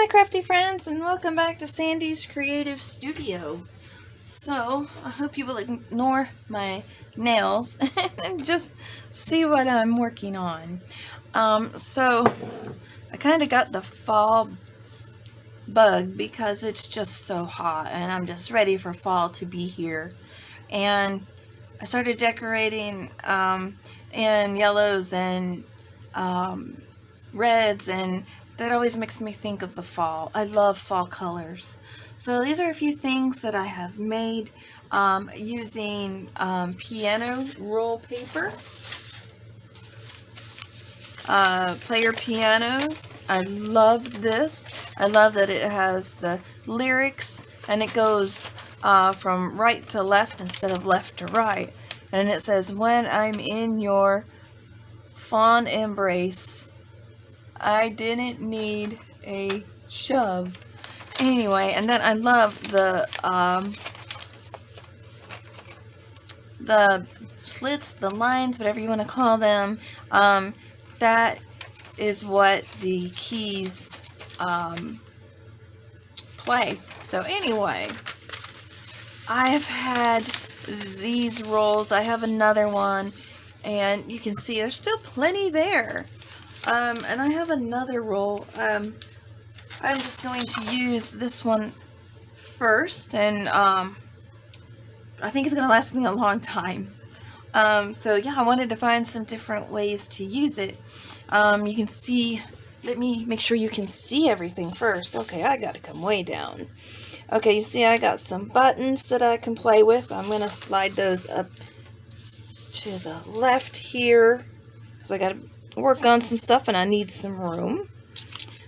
crafty friends, and welcome back to Sandy's Creative Studio. So, I hope you will ignore my nails and just see what I'm working on. So I kind of got the fall bug because it's just so hot and I'm just ready for fall to be here. And I started decorating in yellows and reds, and that always makes me think of the fall. I love fall colors. So these are a few things that I have made using piano roll paper. Player pianos. I love this. I love that it has the lyrics and it goes from right to left instead of left to right. And it says, "When I'm in your fond embrace, I didn't need a shove." Anyway, and then I love the slits, the lines, whatever you want to call them. That is what the keys play. So anyway, I've had these rolls. I have another one, and you can see there's still plenty there. And I have another roll. I'm just going to use this one first, and I think it's going to last me a long time. So yeah, I wanted to find some different ways to use it. You can see, let me make sure you can see everything first. Okay, I got to come way down. Okay, you see I got some buttons that I can play with. I'm going to slide those up to the left here because I got to work on some stuff and I need some room.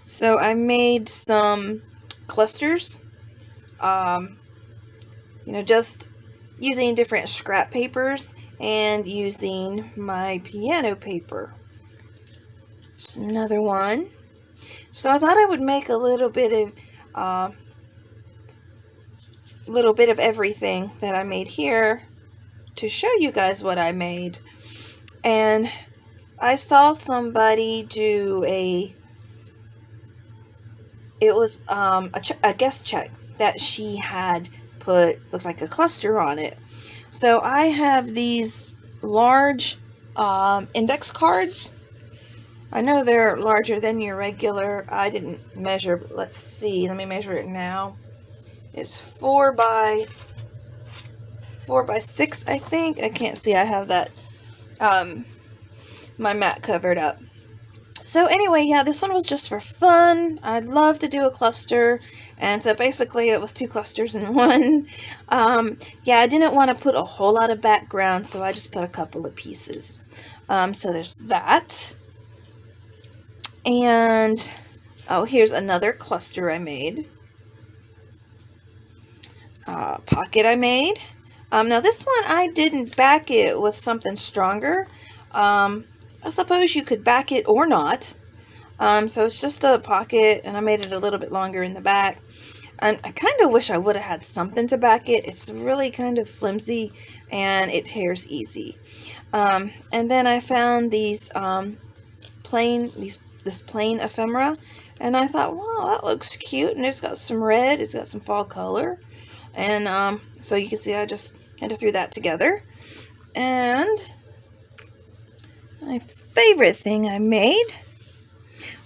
So I made some clusters, just using different scrap papers and using my piano paper. Just another one. So I thought I would make a little bit of everything that I made here to show you guys what I made. And I saw somebody do a guest check that she had looked like a cluster on it. So I have these large index cards. I know they're larger than your regular. I didn't measure, but let's see. Let me measure it now. It's 4 by 6, I think. I can't see. I have that my mat covered up. So anyway, yeah, this one was just for fun. I'd love to do a cluster, and so basically it was 2 clusters in one. Yeah, I didn't want to put a whole lot of background, so I just put a couple of pieces. So there's that. And, oh, here's another cluster I made. Pocket I made. Now this one I didn't back it with something stronger. I suppose you could back it or not. So it's just a pocket, and I made it a little bit longer in the back. And I kind of wish I would have had something to back it. It's really kind of flimsy, and it tears easy. And then I found these this plain ephemera, and I thought, wow, that looks cute, and it's got some red, it's got some fall color, and so you can see I just kind of threw that together. And my favorite thing I made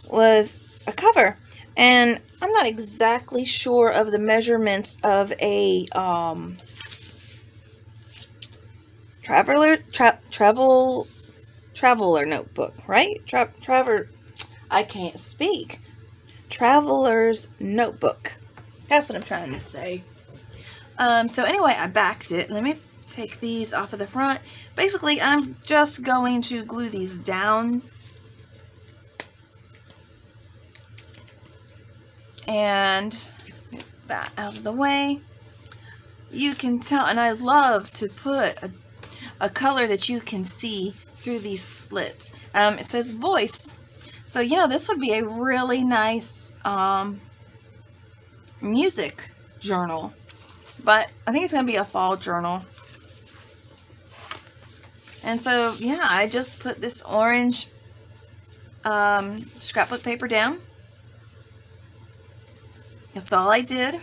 was a cover, and I'm not exactly sure of the measurements of a traveler notebook, right? I can't speak. Traveler's notebook. That's what I'm trying to say. So anyway, I backed it. Let me take these off of the front. Basically, I'm just going to glue these down. And get that out of the way. You can tell, and I love to put a color that you can see through these slits. It says voice. So, this would be a really nice music journal. But I think it's going to be a fall journal. And so, yeah, I just put this orange scrapbook paper down. That's all I did.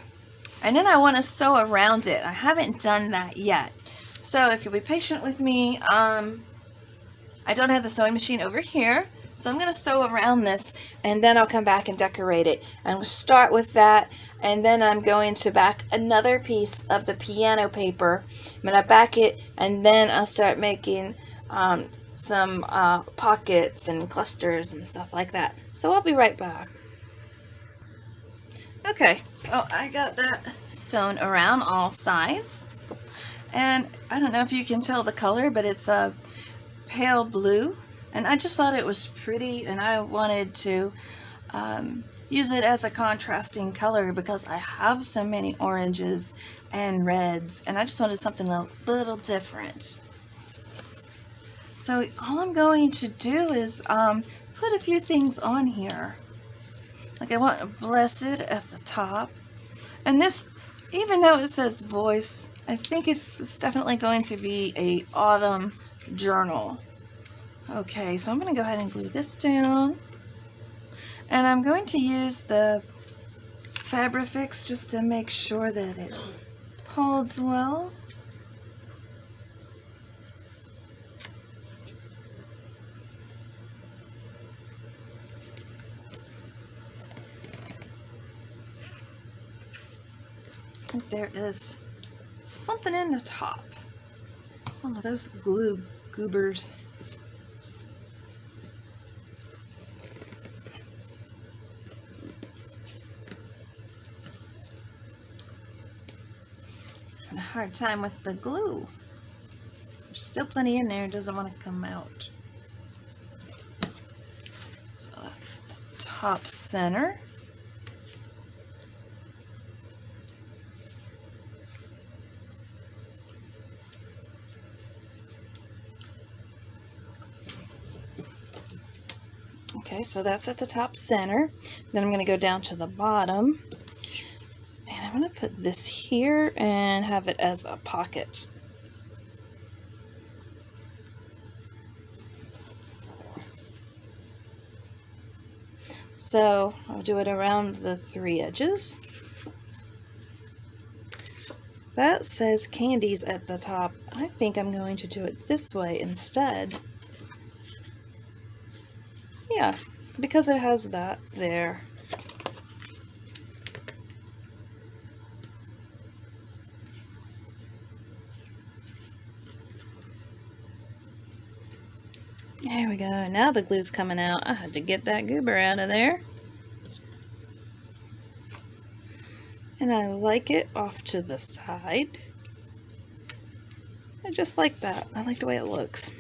And then I want to sew around it. I haven't done that yet. So if you'll be patient with me, I don't have the sewing machine over here. So I'm going to sew around this, and then I'll come back and decorate it. And we'll start with that, and then I'm going to back another piece of the piano paper. I'm going to back it, and then I'll start making some pockets and clusters and stuff like that. So I'll be right back. Okay, so I got that sewn around all sides. And I don't know if you can tell the color, but it's a pale blue. And I just thought it was pretty, and I wanted to use it as a contrasting color because I have so many oranges and reds, and I just wanted something a little different. So all I'm going to do is put a few things on here. Like I want Blessed at the top. And this, even though it says voice, I think it's definitely going to be a autumn journal. Okay, so I'm going to go ahead and glue this down. And I'm going to use the Fabrifix just to make sure that it holds well. I think there is something in the top. One of those glue goobers. A hard time with the glue. There's still plenty in there, it doesn't want to come out. So that's the top center. Okay, so that's at the top center. Then I'm going to go down to the bottom. I'm going to put this here and have it as a pocket. So I'll do it around the 3 edges. That says candies at the top. I think I'm going to do it this way instead. Yeah, because it has that there. There we go. Now the glue's coming out. I had to get that goober out of there. And I like it off to the side. I just like that. I like the way it looks.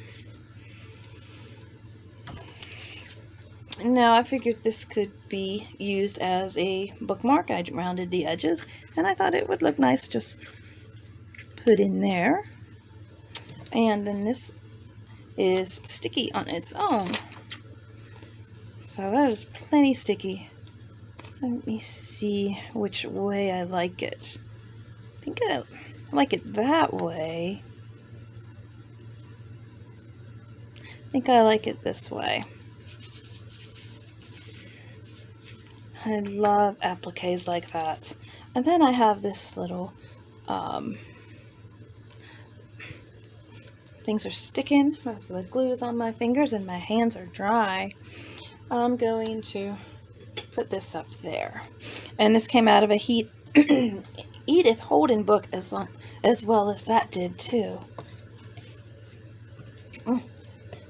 Now I figured this could be used as a bookmark. I rounded the edges and I thought it would look nice just put in there. And then this is sticky on its own. So that is plenty sticky. Let me see which way I like it. I think I like it that way. I think I like it this way. I love appliques like that. And then I have this little things are sticking. So the glue is on my fingers and my hands are dry. I'm going to put this up there. And this came out of a Edith Holden book as well as that did too.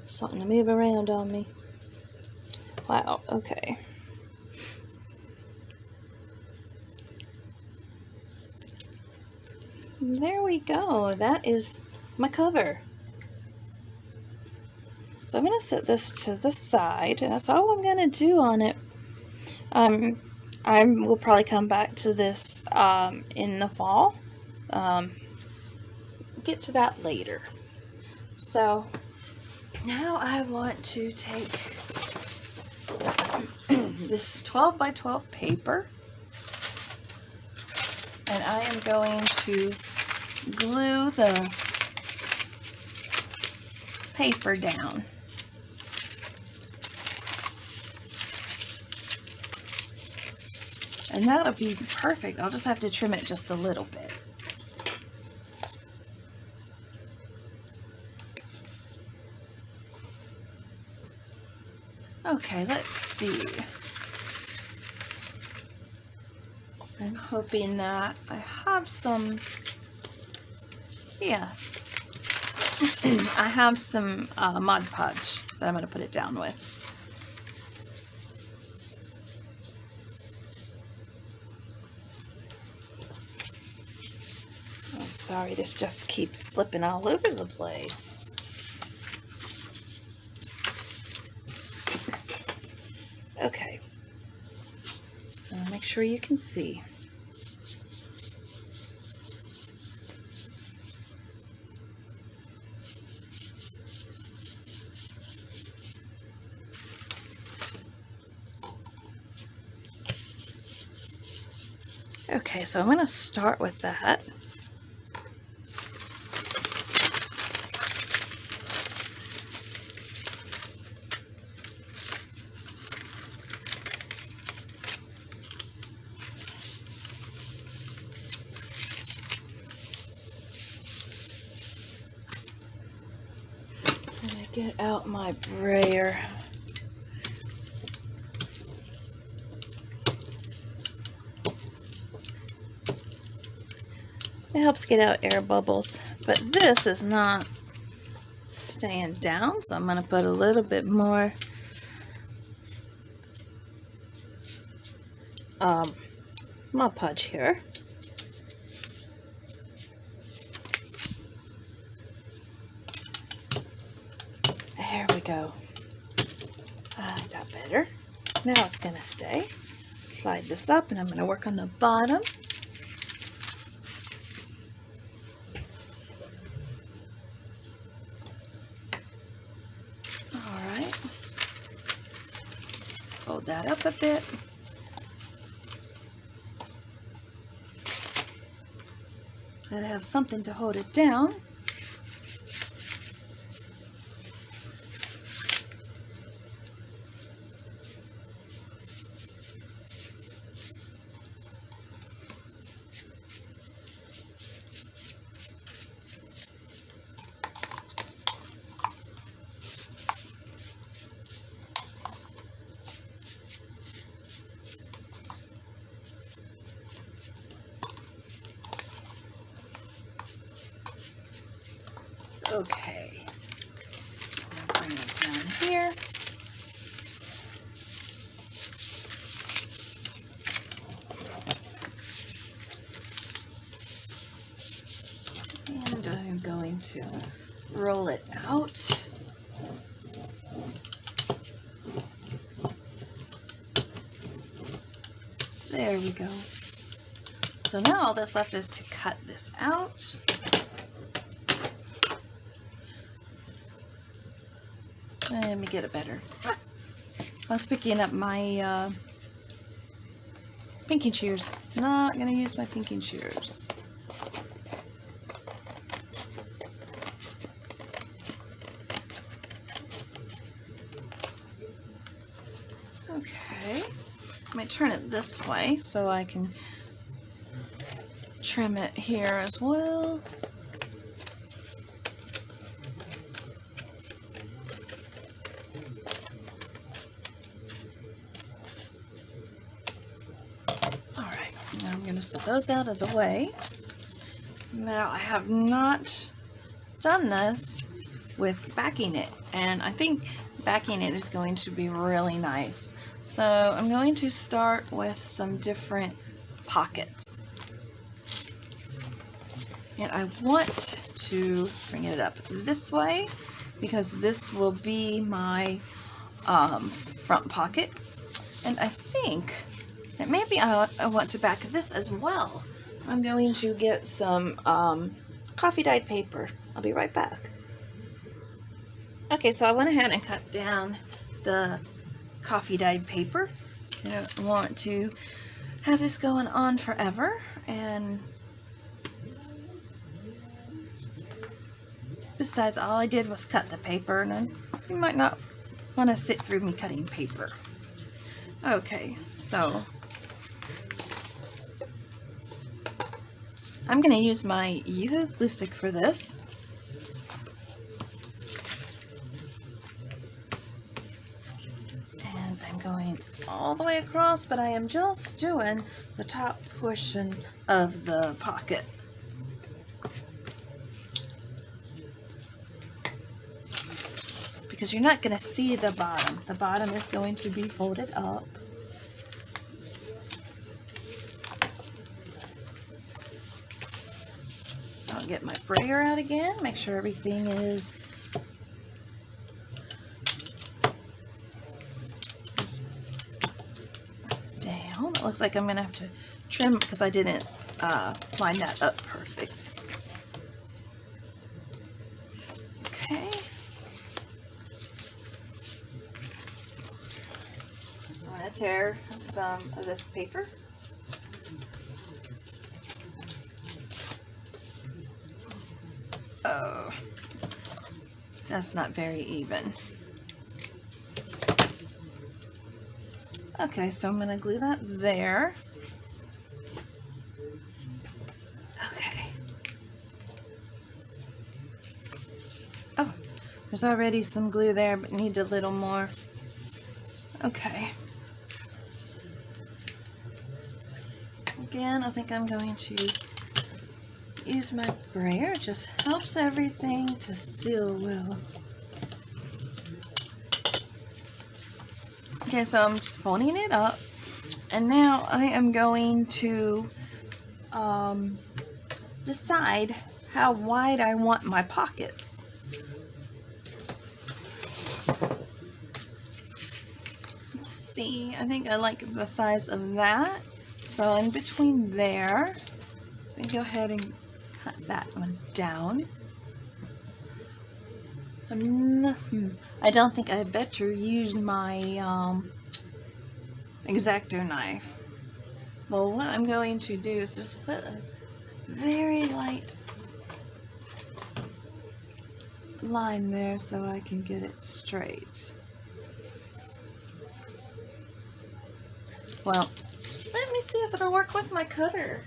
Something to move around on me. Wow, okay. There we go. That is my cover. So I'm going to set this to the side, and that's all I'm going to do on it. I will probably come back to this in the fall. Get to that later. So now I want to take this 12 by 12 paper, and I am going to glue the paper down. And that'll be perfect. I'll just have to trim it just a little bit. Okay, let's see. I'm hoping that I have some, yeah, I have some Mod Podge that I'm going to put it down with. Oh, sorry, this just keeps slipping all over the place. Okay, make sure you can see. Okay, so I'm going to start with that. And I get out my brayer. It helps get out air bubbles, but this is not staying down, so I'm going to put a little bit more Mod Podge here. There we go. Got better. Now it's going to stay. Slide this up, and I'm going to work on the bottom. Alright. Fold that up a bit. Gotta have something to hold it down. Okay, I'll bring it down here. And I'm going to roll it out. There we go. So now all that's left is to cut this out. Let me get it better. I was picking up my pinking shears. Not going to use my pinking shears. Okay. I might turn it this way so I can trim it here as well. I'm going to set those out of the way. Now, I have not done this with backing it, and I think backing it is going to be really nice. So I'm going to start with some different pockets. And I want to bring it up this way because this will be my front pocket. And I think that maybe I want to back this as well. I'm going to get some coffee dyed paper. I'll be right back. Okay, so I went ahead and cut down the coffee dyed paper. I don't want to have this going on forever. And besides, all I did was cut the paper, and you might not want to sit through me cutting paper. Okay, so I'm going to use my Yoo-hoo glue stick for this. And I'm going all the way across, but I am just doing the top portion of the pocket. Because you're not going to see the bottom. The bottom is going to be folded up. I'll get my brayer out again, make sure everything is down. It looks like I'm going to have to trim because I didn't line that up perfect. Okay. I'm going to tear some of this paper. Oh, that's not very even. Okay, so I'm going to glue that there. Okay. Oh, there's already some glue there, but need a little more. Okay. Again, I think I'm going to use my brayer. It just helps everything to seal well. Okay, so I'm just folding it up, and now I am going to decide how wide I want my pockets. Let's see, I think I like the size of that, so in between there, let me go ahead and cut that one down. I don't think I better use my X-Acto knife. Well, what I'm going to do is just put a very light line there so I can get it straight. Well, let me see if it'll work with my cutter.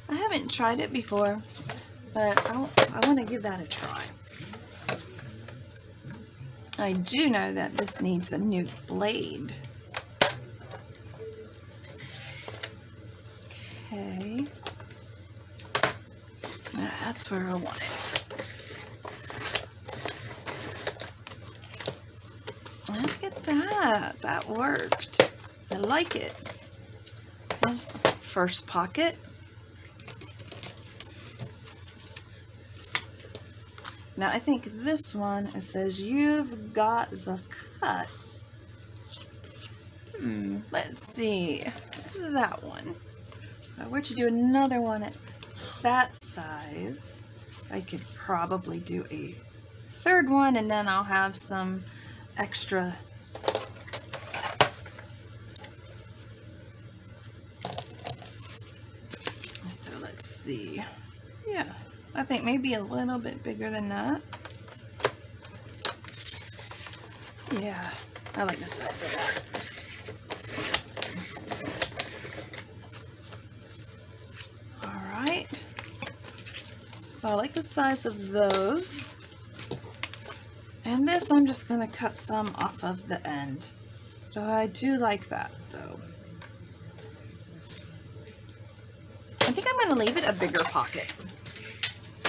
I haven't tried it before, but I want to give that a try. I do know that this needs a new blade. Okay. Now that's where I want it. Look at that. That worked. I like it. Here's the first pocket. Now I think this one, it says you've got the cut. Let's see. That one. If I were to do another one at that size, I could probably do a third one, and then I'll have some extra so let's see. Yeah, I think maybe a little bit bigger than that. Yeah, I like the size of that. Alright, so I like the size of those. And this I'm just going to cut some off of the end. So I do like that though. I think I'm going to leave it a bigger pocket.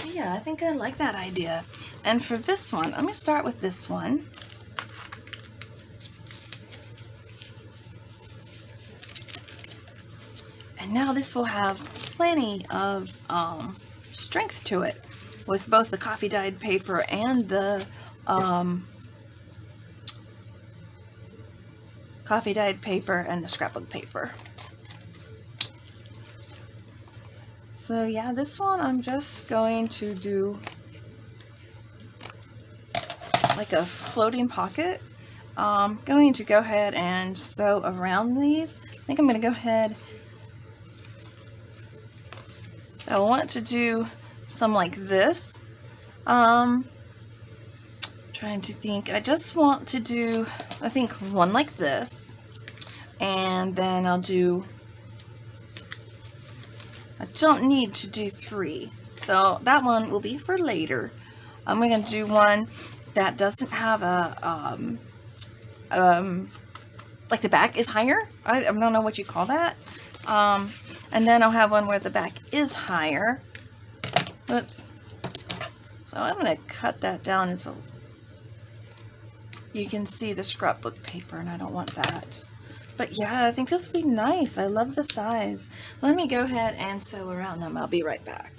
Yeah, I think I like that idea. And for this one, let me start with this one. And now this will have plenty of strength to it with both the coffee dyed paper and the coffee dyed paper and the scrapbook paper. So yeah, this one I'm just going to do like a floating pocket. I'm going to go ahead and sew around these. I think I'm going to go ahead. So I want to do some like this. Trying to think. I just want to do, I think, one like this, and then I'll do I don't need to do 3. So that one will be for later. I'm going to do one that doesn't have a, like the back is higher. I don't know what you call that. And then I'll have one where the back is higher. Whoops. So I'm going to cut that down as a, you can see the scrapbook paper, and I don't want that. But yeah, I think this will be nice. I love the size. Let me go ahead and sew around them. I'll be right back.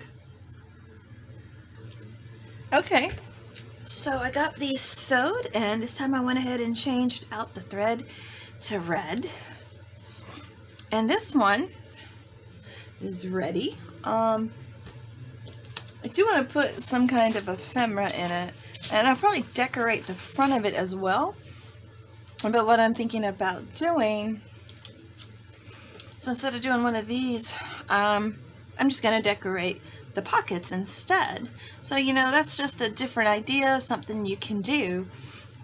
Okay, so I got these sewed, and this time I went ahead and changed out the thread to red. And this one is ready. I do want to put some kind of ephemera in it, and I'll probably decorate the front of it as well. But what I'm thinking about doing, so instead of doing one of these, I'm just going to decorate the pockets instead. So, you know, that's just a different idea, something you can do.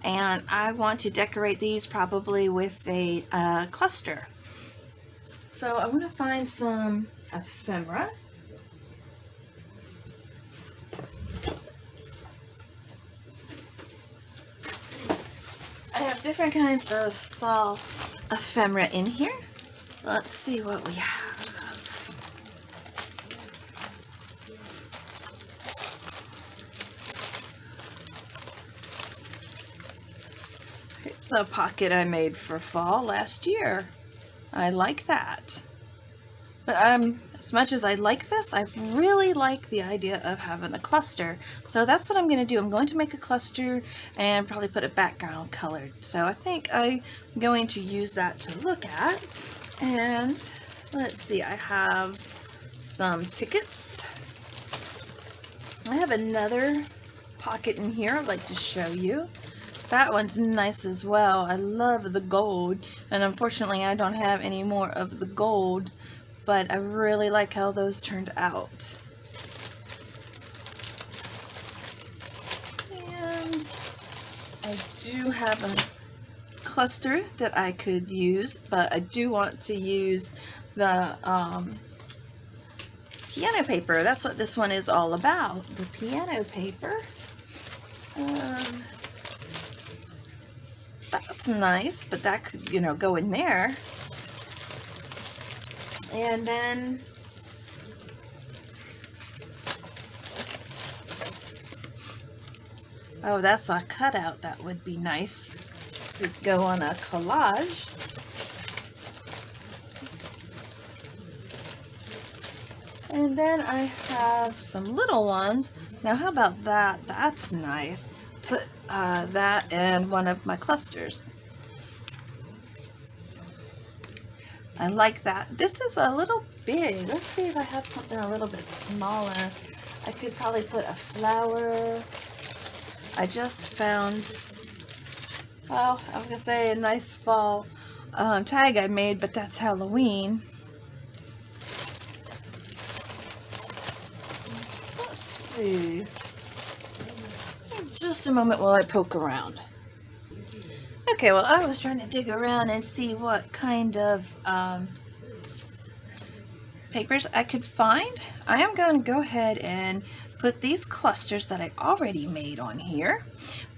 And I want to decorate these probably with a cluster. So I'm going to find some ephemera. I have different kinds of fall ephemera in here. Let's see what we have. Here's a pocket I made for fall last year. I like that. But as much as I like this, I really like the idea of having a cluster. So that's what I'm going to do. I'm going to make a cluster and probably put a background colored. So I think I'm going to use that to look at. And let's see, I have some tickets. I have another pocket in here I'd like to show you. That one's nice as well. I love the gold, and unfortunately I don't have any more of the gold, but I really like how those turned out. And I do have a cluster that I could use, but I do want to use the piano paper. That's what this one is all about, the piano paper. That's nice, but that could, you know, go in there. And then oh, that's a cutout. That would be nice to go on a collage. And then I have some little ones. Now, how about that? That's nice. Put that in one of my clusters. I like that. This is a little big. Let's see if I have something a little bit smaller. I could probably put a flower. I just found, well, I was going to say a nice fall tag I made, but that's Halloween. Let's see. Just a moment while I poke around. Okay, well, I was trying to dig around and see what kind of papers I could find. I am going to go ahead and put these clusters that I already made on here.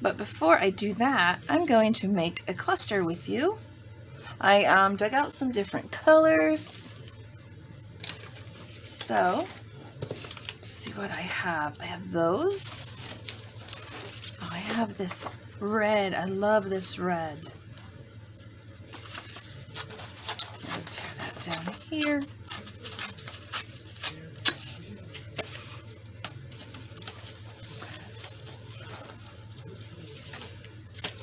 But before I do that, I'm going to make a cluster with you. I dug out some different colors. So, let's see what I have. I have those. Oh, I have this red. I love this red. I'll tear that down here.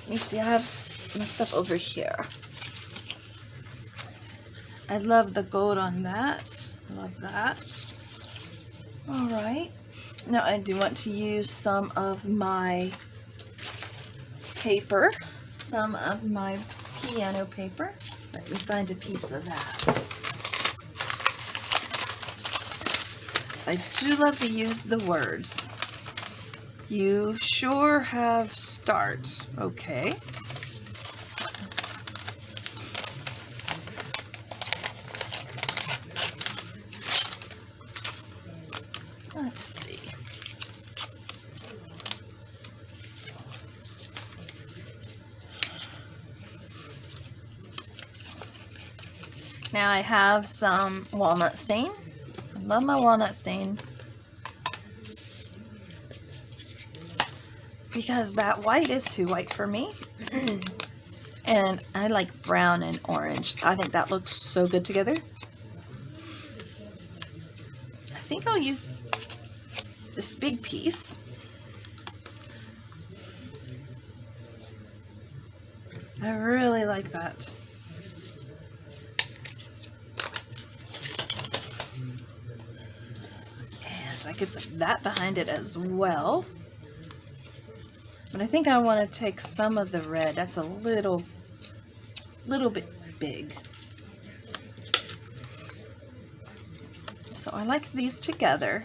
Let me see, I have my stuff over here. I love the gold on that. I love that. Alright. Now I do want to use some of my paper, some of my piano paper. Let me find a piece of that. I do love to use the words. You sure have start. Okay. Now I have some walnut stain. I love my walnut stain because that white is too white for me. And I like brown and orange. I think that looks so good together. I think I'll use this big piece. I really like that. And I could put that behind it as well. But I think I want to take some of the red. That's a little bit big. So I like these together.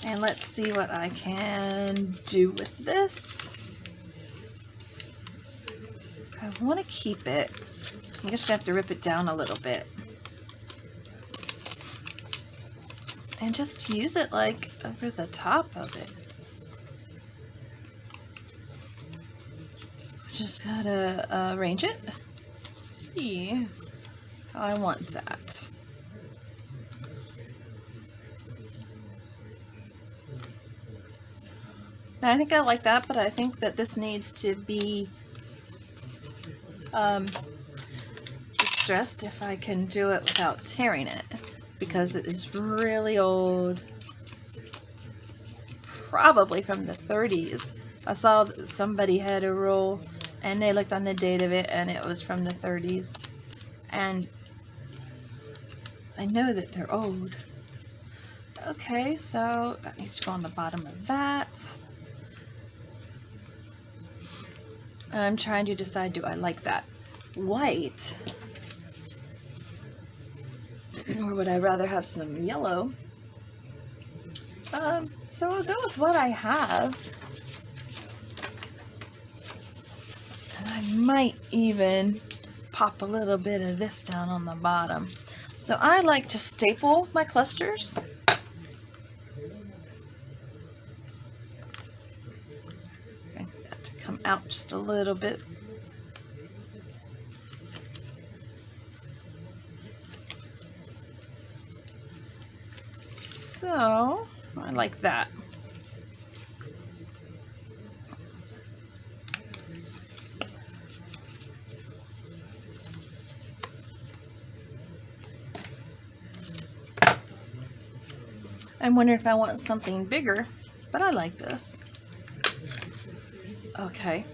And let's see what I can do with this. I want to keep it. I'm just going to have to rip it down a little bit. And just use it like over the top of it. Just gotta arrange it. See how I want that. Now I think I like that, but I think that this needs to be distressed if I can do it without tearing it, because it is really old, probably from the 30s. I saw that somebody had a roll and they looked on the date of it and it was from the 30s, and I know that they're old. Okay, so that needs to go on the bottom of that. I'm trying to decide, do I like that white or would I rather have some yellow? So I'll go with what I have. And I might even pop a little bit of this down on the bottom. So I like to staple my clusters. I got to come out just a little bit. So I like that. I'm wondering if I want something bigger, but I like this. Okay.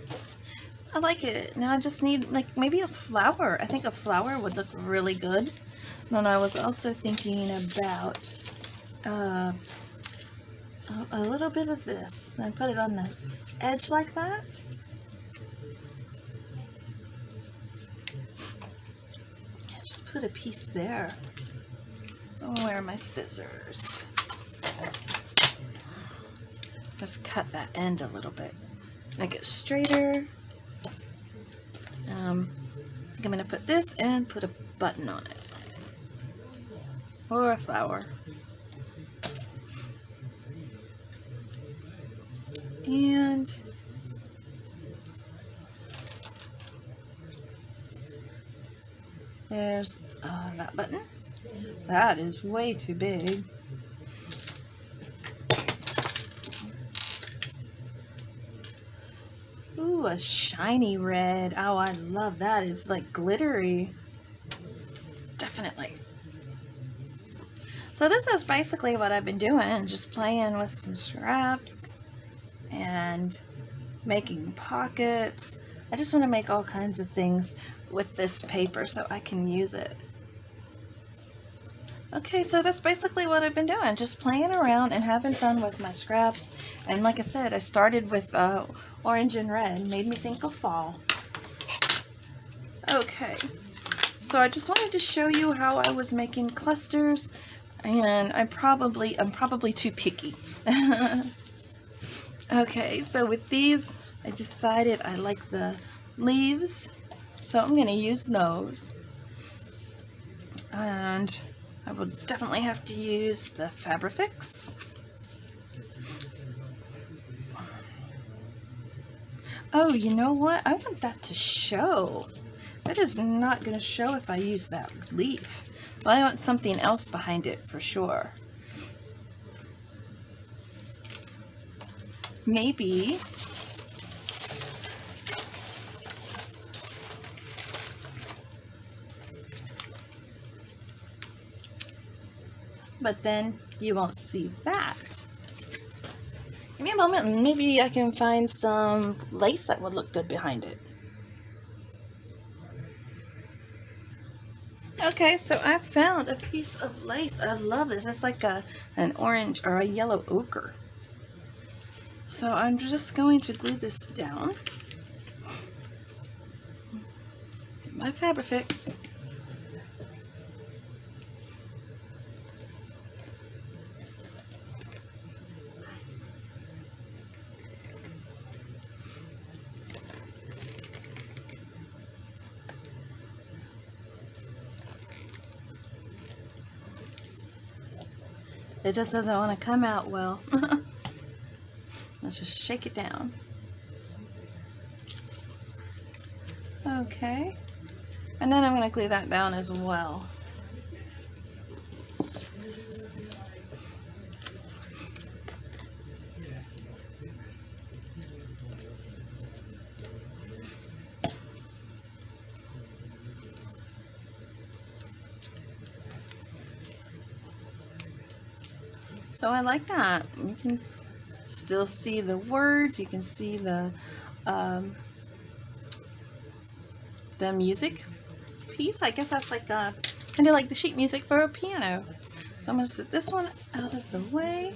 I like it. Now I just need like maybe a flower. I think a flower would look really good. And then I was also thinking about a little bit of this. And I put it on the edge like that. Just put a piece there. Oh, where are my scissors? Just cut that end a little bit. Make it straighter. I think I'm going to put this and put a button on it. Or a flower. And there's that button. That is way too big. Ooh, a shiny red. Oh, I love that. It's like glittery. Definitely. So this is basically what I've been doing, just playing with some scraps and making pockets. I just want to make all kinds of things with this paper so I can use it. Okay, so that's basically what I've been doing, just playing around and having fun with my scraps. And like I said, I started with orange and red, made me think of fall. Okay, so I just wanted to show you how I was making clusters, and I'm probably too picky. Okay, so with these, I decided I like the leaves, so I'm going to use those. And I will definitely have to use the Fabrifix. Oh, you know what? I want that to show. That is not going to show if I use that leaf. But I want something else behind it for sure. Maybe but then you won't see that. Give me a moment and maybe I can find some lace that would look good behind it. Okay, so I found a piece of lace. I love this. It's like an orange or a yellow ochre. So I'm just going to glue this down. Get my Fabrifix. It just doesn't want to come out well. Let's just shake it down. Okay. And then I'm going to glue that down as well. So I like that. You can still see the words. You can see the music piece. I guess that's like kind of like the sheet music for a piano. So I'm going to set this one out of the way.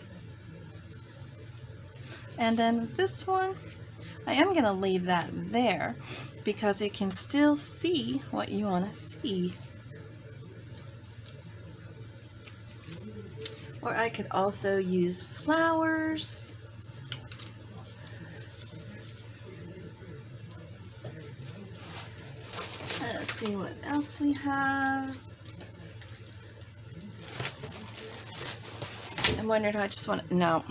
And then with this one, I am going to leave that there because it can still see what you want to see. Or I could also use flowers. Let's see what else we have. I'm wondering, do I just want to, no.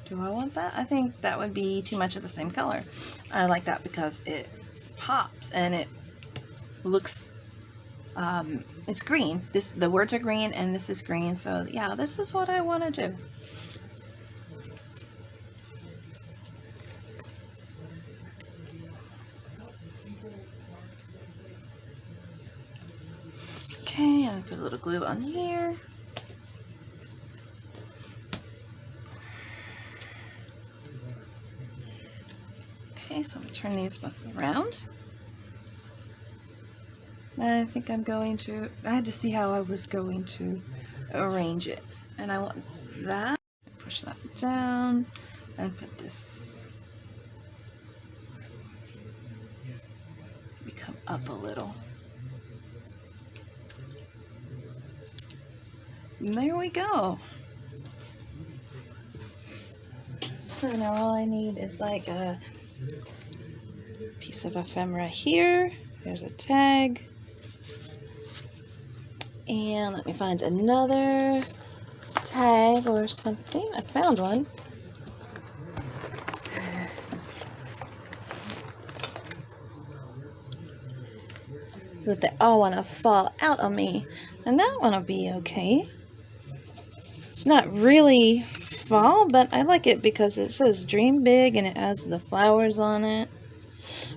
Do I want that? I think that would be too much of the same color. I like that because it pops and it looks, it's green. The words are green and this is green. So yeah, this is what I want to do. Okay, I'll put a little glue on here. Okay, so I'm going to turn these both around. I think I'm going to, I had to see how I was going to arrange it. And I want that, push that down, and put this, come up a little. And there we go. So now all I need is like a piece of ephemera here. There's a tag. And let me find another tag or something. I found one. That they all want to fall out on me. And that one will be okay. It's not really fall, but I like it because it says dream big and it has the flowers on it.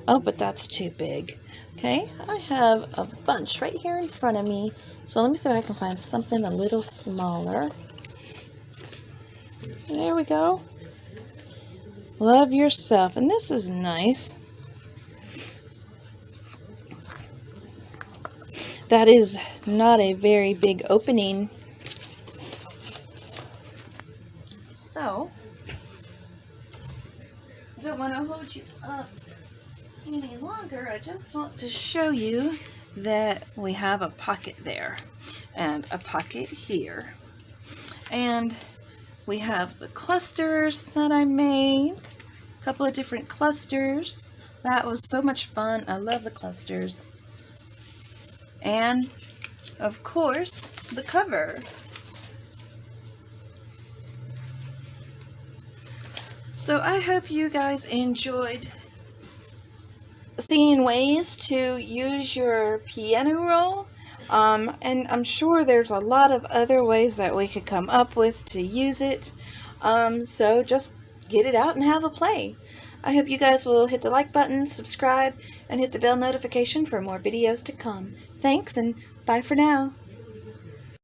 Oh, but that's too big. Okay, I have a bunch right here in front of me. So let me see if I can find something a little smaller. There we go. Love yourself. And this is nice. That is not a very big opening. So, I don't want to hold you up any longer. I just want to show you that we have a pocket there and a pocket here. And we have the clusters that I made. A couple of different clusters. That was so much fun. I love the clusters. And, of course, the cover. So I hope you guys enjoyed seeing ways to use your piano roll. And I'm sure there's a lot of other ways that we could come up with to use it. So just get it out and have a play. I hope you guys will hit the like button, subscribe, and hit the bell notification for more videos to come. Thanks, and bye for now.